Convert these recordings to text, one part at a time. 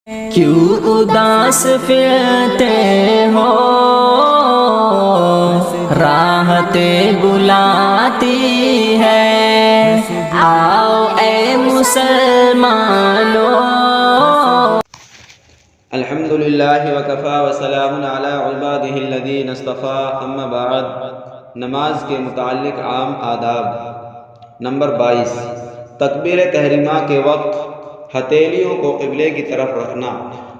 کیوں اداس پھرتے ہو، راحتیں بلاتی ہے، آؤ اے مسلمانوں۔ الحمد للہ وکفی وسلام علی عبادہ الذین اصطفی، اما بعد۔ نماز کے متعلق عام آداب۔ نمبر 22، تکبیر تحریمہ کے وقت ہتھیلیوں کو قبلے کی طرف رکھنا۔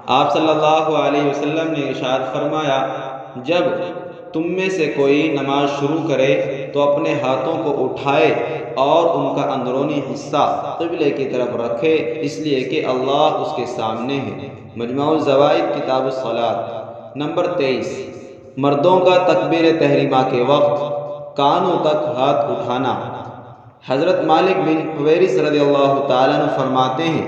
آپ صلی اللہ علیہ وسلم نے ارشاد فرمایا، جب تم میں سے کوئی نماز شروع کرے تو اپنے ہاتھوں کو اٹھائے اور ان کا اندرونی حصہ قبلے کی طرف رکھے، اس لیے کہ اللہ اس کے سامنے ہے۔ مجموع الزوائد کتاب الصلاۃ۔ نمبر 23، مردوں کا تکبیر تحریمہ کے وقت کانوں تک ہاتھ اٹھانا۔ حضرت مالک بن حویرث رضی اللہ تعالیٰ عنہ فرماتے ہیں،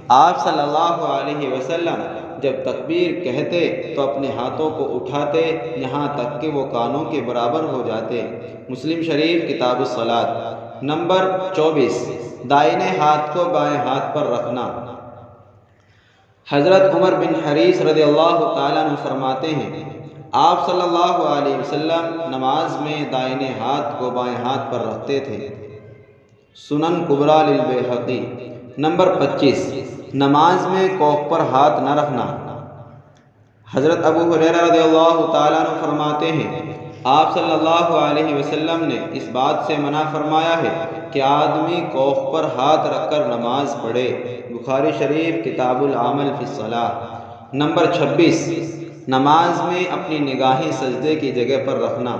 آپ صلی اللہ علیہ وسلم جب تکبیر کہتے تو اپنے ہاتھوں کو اٹھاتے یہاں تک کہ وہ کانوں کے برابر ہو جاتے۔ مسلم شریف کتاب الصلاۃ۔ نمبر 24، دائیں ہاتھ کو بائیں ہاتھ پر رکھنا۔ حضرت عمر بن حریث رضی اللہ تعالیٰ عنہ فرماتے ہیں، آپ صلی اللہ علیہ وسلم نماز میں دائیں ہاتھ کو بائیں ہاتھ پر رکھتے تھے۔ سنن کبریٰ للبیہقی۔ نمبر 25، نماز میں کوکھ پر ہاتھ نہ رکھنا۔ حضرت ابو ہریرہ رضی اللہ تعالیٰ عنہ فرماتے ہیں، آپ صلی اللہ علیہ وسلم نے اس بات سے منع فرمایا ہے کہ آدمی کوکھ پر ہاتھ رکھ کر نماز پڑھے۔ بخیر شریف کتاب العمل فی الصلاۃ۔ نمبر 26، نماز میں اپنی نگاہیں سجدے کی جگہ پر رکھنا۔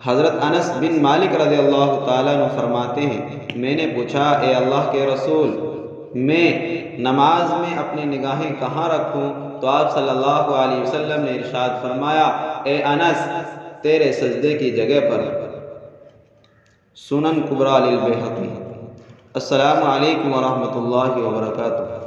حضرت انس بن مالک رضی اللہ تعالیٰ عنہ فرماتے ہیں، میں نے پوچھا، اے اللہ کے رسول، میں نماز میں اپنی نگاہیں کہاں رکھوں؟ تو آپ صلی اللہ علیہ وسلم نے ارشاد فرمایا، اے انس، تیرے سجدے کی جگہ پر۔ سنن کبریٰ للبیہقی۔ السلام علیکم ورحمتہ اللہ وبرکاتہ۔